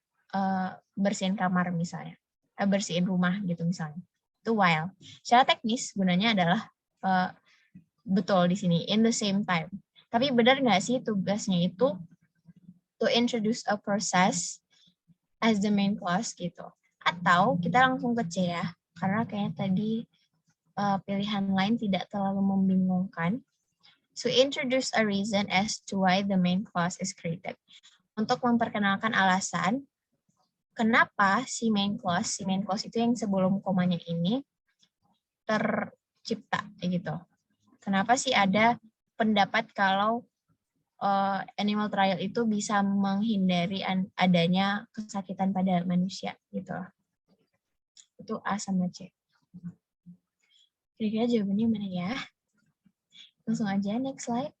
bersihin kamar misalnya. Bersihin rumah gitu misalnya. Itu while. Secara teknis gunanya adalah betul di sini in the same time. Tapi benar nggak sih tugasnya itu to introduce a process as the main clause gitu? Atau kita langsung ke C ya, karena kayaknya tadi pilihan lain tidak terlalu membingungkan. So introduce a reason as to why the main clause is created. Untuk memperkenalkan alasan kenapa si main clause itu yang sebelum komanya ini tercipta gitu. Kenapa sih ada pendapat kalau animal trial itu bisa menghindari adanya kesakitan pada manusia gitu. Itu A sama C. Kira-kira jawabannya mana ya? Langsung aja, next slide.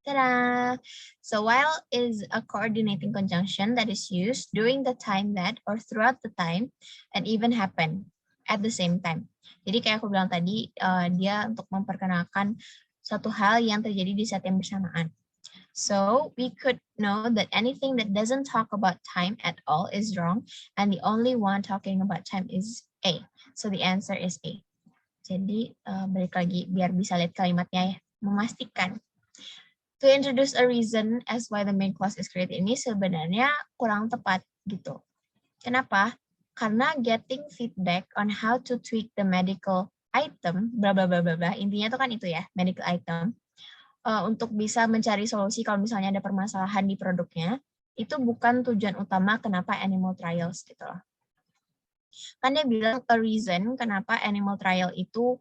Ta-da! So while is a coordinating conjunction that is used during the time that or throughout the time and even happen at the same time. Jadi kayak aku bilang tadi, dia untuk memperkenalkan suatu hal yang terjadi di saat yang bersamaan. So we could know that anything that doesn't talk about time at all is wrong, and the only one talking about time is A. So the answer is A. Jadi balik lagi biar bisa lihat kalimatnya ya, memastikan. To introduce a reason as why the main clause is created ini sebenarnya kurang tepat gitu. Kenapa? Karena getting feedback on how to tweak the medical item, bla bla bla bla bla. Intinya tuh kan itu ya, medical item. Untuk bisa mencari solusi kalau misalnya ada permasalahan di produknya, itu bukan tujuan utama kenapa animal trials gitu loh. Kan dia bilang a reason kenapa animal trial itu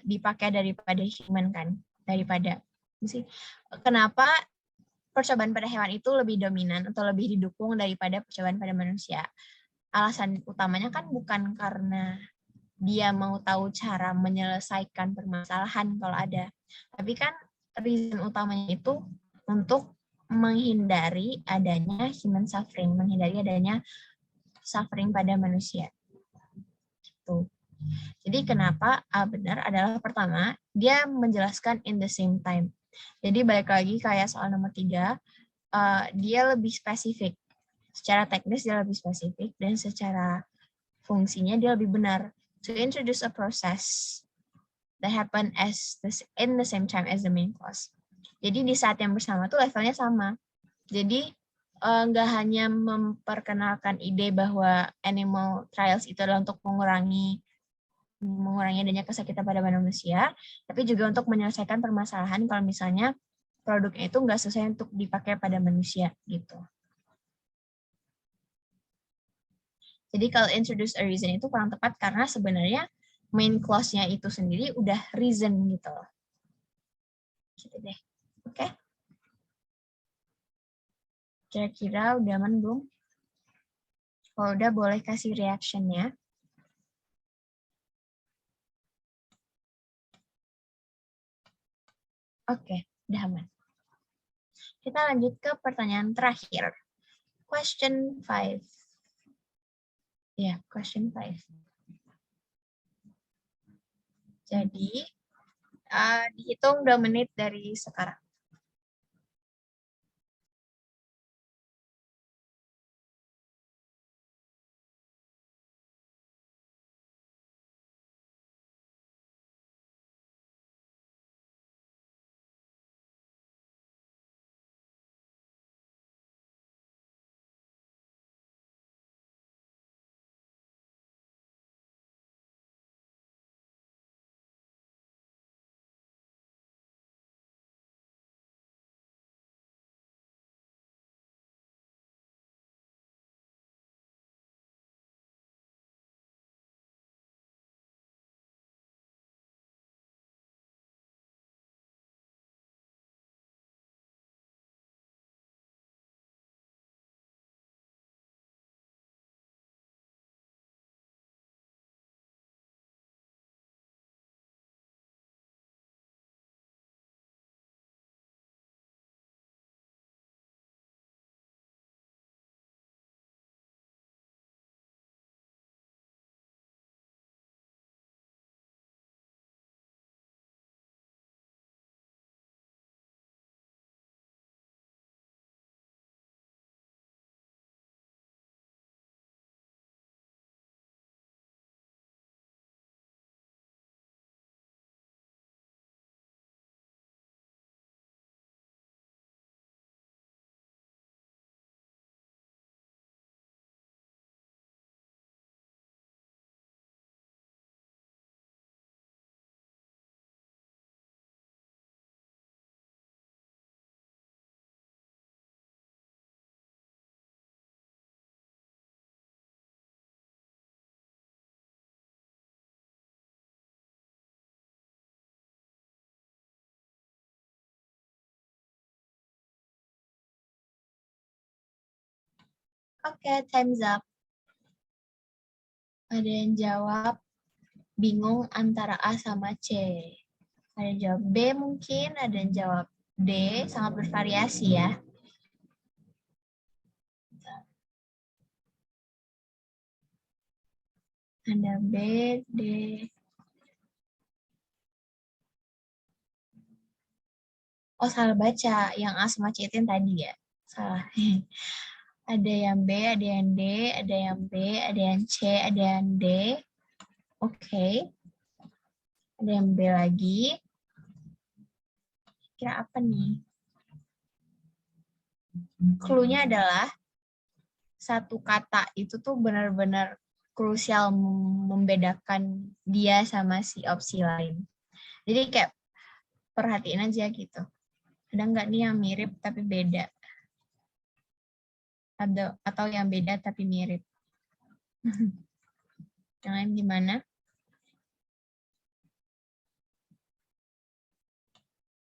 dipakai daripada human kan, daripada sih. Kenapa percobaan pada hewan itu lebih dominan atau lebih didukung daripada percobaan pada manusia? Alasan utamanya kan bukan karena dia mau tahu cara menyelesaikan permasalahan kalau ada. Tapi kan reason utamanya itu untuk menghindari adanya human suffering, menghindari adanya suffering pada manusia. Gitu. Jadi kenapa A benar adalah pertama, dia menjelaskan in the same time. Jadi balik lagi kayak soal nomor 3, dia lebih spesifik. Secara teknis dia lebih spesifik dan secara fungsinya dia lebih benar. To introduce a process that happen in the same time as the main clause. Jadi di saat yang bersama tuh levelnya sama. Jadi nggak hanya memperkenalkan ide bahwa animal trials itu adalah untuk mengurangi adanya kesakitan pada manusia, tapi juga untuk menyelesaikan permasalahan kalau misalnya produknya itu nggak sesuai untuk dipakai pada manusia gitu. Jadi kalau introduce a reason itu kurang tepat karena sebenarnya main clause-nya itu sendiri udah reason gitu loh. Gitu deh. Oke? Kira-kira udah aman belum? Kalau udah boleh kasih reaction-nya. Oke, udah aman. Kita lanjut ke pertanyaan terakhir. Question 5. Ya, question 5. Jadi, dihitung 2 menit dari sekarang. Oke, time's up. Ada yang jawab? bingung antara A sama C. Ada yang jawab B mungkin, ada yang jawab D, sangat bervariasi ya. Ada B, D. Oh, salah baca. Yang A sama C itu yang tadi ya. Salah. Ada yang B, ada yang D, ada yang B, ada yang C, ada yang D. Oke. Ada yang B lagi. Kira apa nih? Clue-nya adalah satu kata itu tuh benar-benar krusial membedakan dia sama si opsi lain. Jadi kayak perhatiin aja gitu. Ada nggak nih yang mirip tapi beda? Atau yang beda tapi mirip? Yang lain gimana?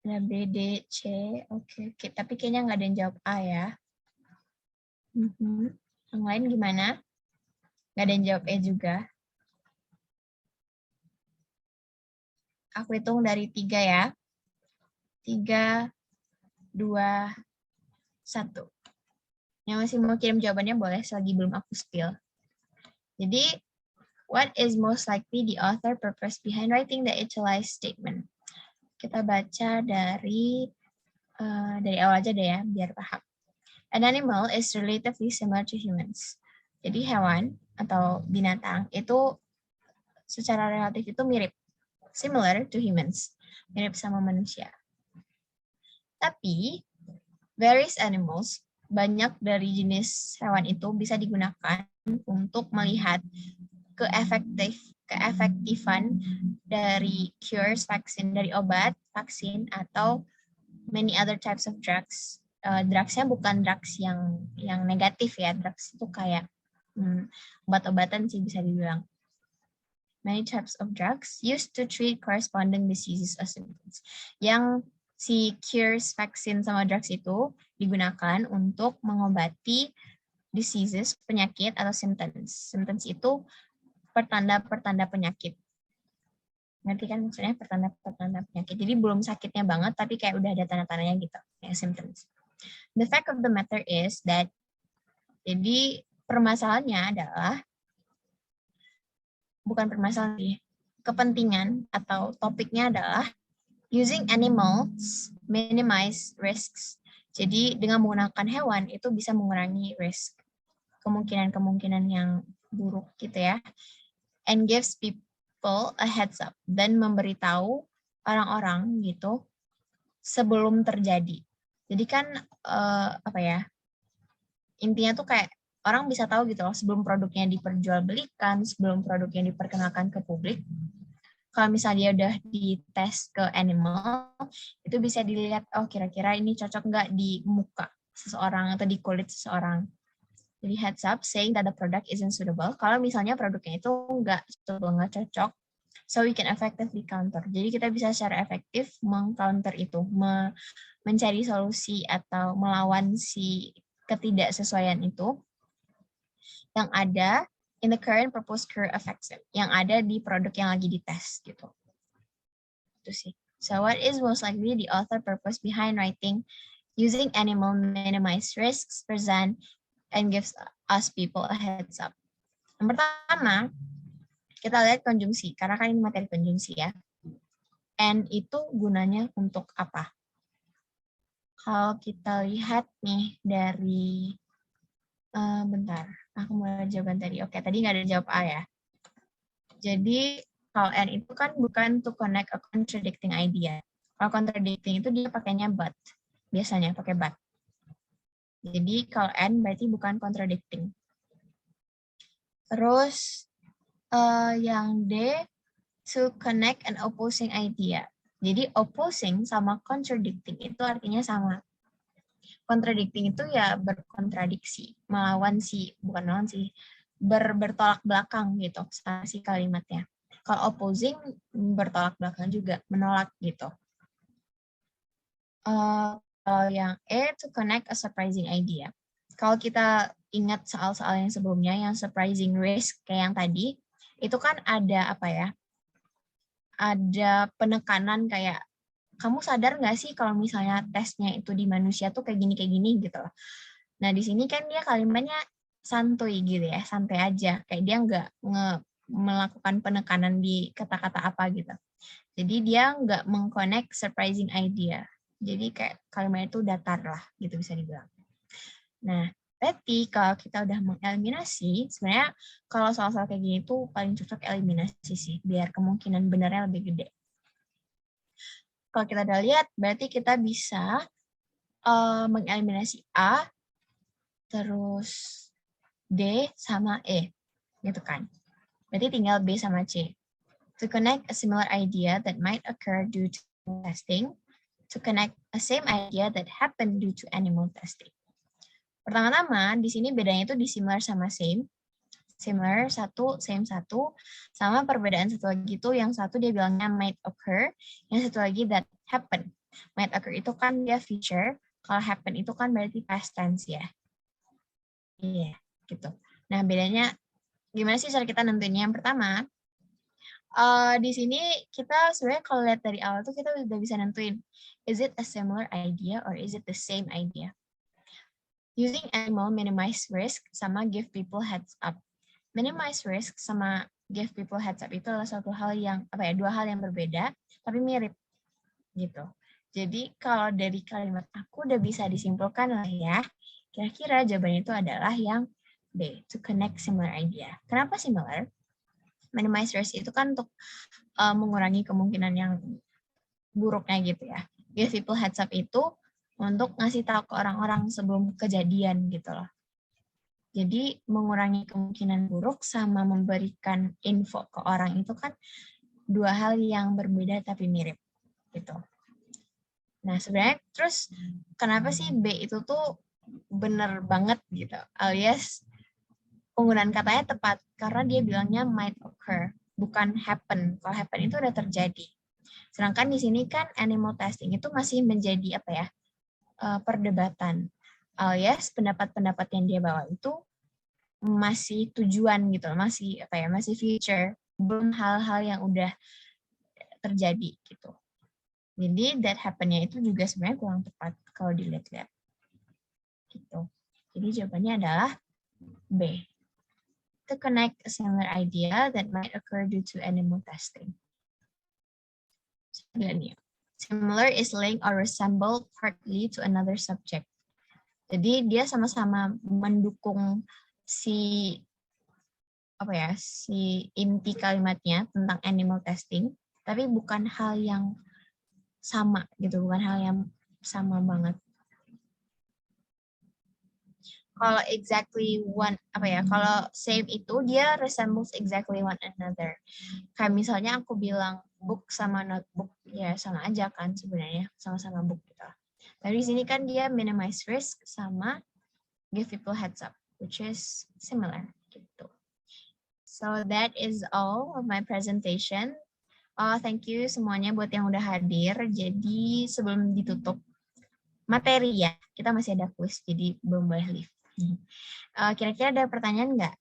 Ada B, D, C. Oke. Tapi kayaknya nggak ada yang jawab A ya. Yang lain gimana? Nggak ada yang jawab E juga. Aku hitung dari 3 ya. 3, 2, 1. Yang masih mau kirim jawabannya boleh selagi belum aku spill. Jadi, what is most likely the author purpose behind writing the initialized statement? Kita baca dari awal aja deh ya, biar paham. An animal is relatively similar to humans. Jadi hewan atau binatang itu secara relatif itu mirip. Similar to humans. Mirip sama manusia. Tapi, various animals, banyak dari jenis hewan itu bisa digunakan untuk melihat keefektifan dari cures, vaksin, dari obat, vaksin, atau many other types of drugs. Drugsnya bukan drugs yang negatif ya, drugs itu kayak obat-obatan sih bisa dibilang. Many types of drugs used to treat corresponding diseases or symptoms. Yang si cures, vaksin, sama drugs itu digunakan untuk mengobati diseases, penyakit, atau symptoms. Symptoms itu pertanda-pertanda penyakit. Ngerti kan maksudnya pertanda-pertanda penyakit. Jadi belum sakitnya banget, tapi kayak udah ada tanda-tandanya gitu, kayak symptoms. The fact of the matter is that, jadi permasalahannya adalah, bukan permasalahan sih, kepentingan atau topiknya adalah using animals minimize risks. Jadi dengan menggunakan hewan itu bisa mengurangi risk, kemungkinan-kemungkinan yang buruk gitu ya. And gives people a heads up, dan memberitahu orang-orang gitu sebelum terjadi. Jadi kan apa ya? Intinya tuh kayak orang bisa tahu gitu loh sebelum produknya diperjualbelikan, sebelum produknya diperkenalkan ke publik. Kalau misalnya dia udah dites ke animal, itu bisa dilihat, oh kira-kira ini cocok nggak di muka seseorang atau di kulit seseorang. Jadi heads up saying that the product isn't suitable. Kalau misalnya produknya itu nggak suitable, nggak cocok, so we can effectively counter. Jadi kita bisa secara efektif meng-counter itu, mencari solusi atau melawan si ketidaksesuaian itu yang ada in the current proposed cure of vaccine, yang ada di produk yang lagi dites gitu. Itu sih. So what is most likely the author purpose behind writing using animal minimize risks, present, and gives us people a heads up? Yang pertama, kita lihat konjungsi, karena kan ini materi konjungsi ya. And itu gunanya untuk apa? Kalau kita lihat nih dari, bentar, aku mulai jawaban tadi. Oke, tadi nggak ada jawab A ya. Jadi kalau N itu kan bukan to connect a contradicting idea. Kalau contradicting itu dia pakainya but. Biasanya pakai but. Jadi kalau N berarti bukan contradicting. Terus yang D, to connect an opposing idea. Jadi opposing sama contradicting itu artinya sama. Contradicting itu ya berkontradiksi, melawan si, bukan melawan sih, bertolak belakang gitu sama si kalimatnya. Kalau opposing bertolak belakang juga, menolak gitu. Kalau yang E, to connect a surprising idea. Kalau kita ingat soal-soal yang sebelumnya, yang surprising risk kayak yang tadi, itu kan ada apa ya? ada penekanan kayak, kamu sadar nggak sih kalau misalnya tesnya itu di manusia tuh kayak gini gitu loh. Nah di sini kan dia kalimatnya santuy gitu ya, santai aja, kayak dia nggak melakukan penekanan di kata-kata apa gitu. Jadi dia nggak mengconnect surprising idea. Jadi kayak kalimatnya itu datar lah gitu bisa dibilang. Nah, berarti kalau kita udah mengeliminasi, sebenarnya kalau soal-soal kayak gini tuh paling cocok eliminasi sih, biar kemungkinan benarnya lebih gede. Kalau kita udah lihat, berarti kita bisa mengeliminasi A, terus D sama E, gitu kan. Berarti tinggal B sama C. To connect a similar idea that might occur due to testing, to connect a same idea that happened due to animal testing. Pertama-tama, di sini bedanya itu di similar sama same. Similar, satu, same satu. Sama perbedaan satu lagi itu, yang satu dia bilangnya might occur, yang satu lagi that happen. Might occur itu kan dia future, kalau happen itu kan berarti past tense ya. Iya, gitu. Nah, bedanya gimana sih cara kita nentuinnya? Yang pertama, di sini kita sebenarnya kalau lihat dari awal tuh kita udah bisa nentuin, is it a similar idea or is it the same idea? Using animal minimize risk sama give people heads up. Minimize risk sama give people heads up itu adalah suatu hal yang dua hal yang berbeda tapi mirip gitu. Jadi kalau dari kalimat aku udah bisa disimpulkan lah ya. Kira-kira jawabannya itu adalah yang B, to connect similar idea. Kenapa similar? Minimize risk itu kan untuk mengurangi kemungkinan yang buruknya gitu ya. Give people heads up itu untuk ngasih tahu ke orang-orang sebelum kejadian gitu loh. Jadi mengurangi kemungkinan buruk sama memberikan info ke orang itu kan dua hal yang berbeda tapi mirip gitu. Nah sebenarnya terus kenapa sih B itu tuh bener banget gitu, alias penggunaan katanya tepat karena dia bilangnya might occur, bukan happen. Kalau happen itu udah terjadi. Sedangkan di sini kan animal testing itu masih menjadi perdebatan, alias pendapat-pendapat yang dia bawa itu masih tujuan gitu, masih future, belum hal-hal yang udah terjadi gitu. Jadi that happen-nya itu juga sebenarnya kurang tepat kalau dilihat-lihat. Gitu. Jadi jawabannya adalah B. To connect a similar idea that might occur due to animal testing. Similar is linked or resemble partly to another subject. Jadi dia sama-sama mendukung si inti kalimatnya tentang animal testing, tapi bukan hal yang sama gitu, bukan hal yang sama banget. Kalau kalau same itu dia resembles exactly one another. Kayak misalnya aku bilang book sama notebook, ya sama aja kan sebenarnya, sama-sama book gitu. Tapi di sini kan dia minimize risk sama give people heads up, which is similar gitu. So that is all of my presentation. Thank you semuanya buat yang udah hadir. Jadi sebelum ditutup materi ya, kita masih ada quiz, jadi belum boleh leave. Kira-kira ada pertanyaan nggak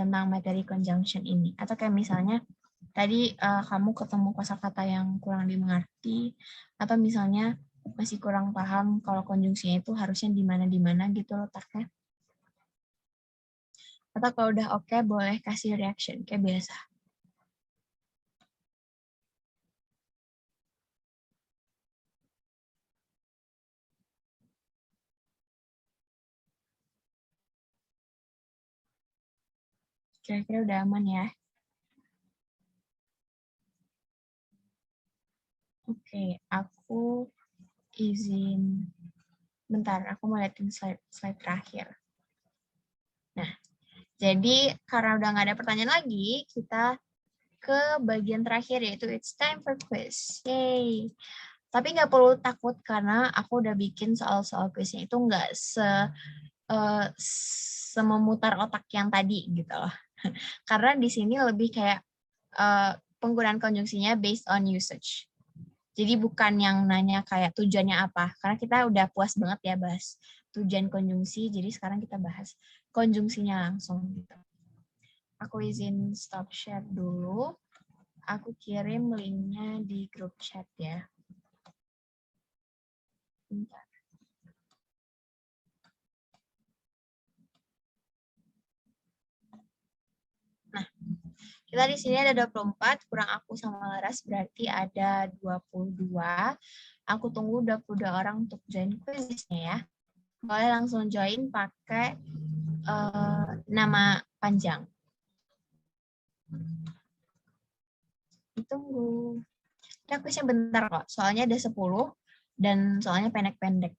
tentang materi conjunction ini? Atau kayak misalnya tadi kamu ketemu kosakata yang kurang dimengerti, atau misalnya masih kurang paham kalau konjungsinya itu harusnya di mana gitu letaknya. Atau kalau udah oke, boleh kasih reaction kayak biasa. Kira-kira udah aman ya. Oke, aku izin. Bentar, aku mau liatin slide terakhir. Nah, jadi karena udah nggak ada pertanyaan lagi, kita ke bagian terakhir yaitu it's time for quiz. Yay! Tapi nggak perlu takut karena aku udah bikin soal-soal quiznya itu nggak sememutar otak yang tadi gitu loh. Karena di sini lebih kayak penggunaan konjungsinya based on usage. Jadi bukan yang nanya kayak tujuannya apa, karena kita udah puas banget ya bahas tujuan konjungsi, jadi sekarang kita bahas konjungsinya langsung gitu. Aku izin stop share dulu. aku kirim linknya di grup chat ya. Bentar. Nah, kita di sini ada 24, kurang aku sama Laras berarti ada 22. Aku tunggu 22 orang untuk join quiznya ya. Boleh langsung join pakai nama panjang. Ditunggu. Kita quiznya bentar kok, soalnya ada 10 dan soalnya pendek-pendek.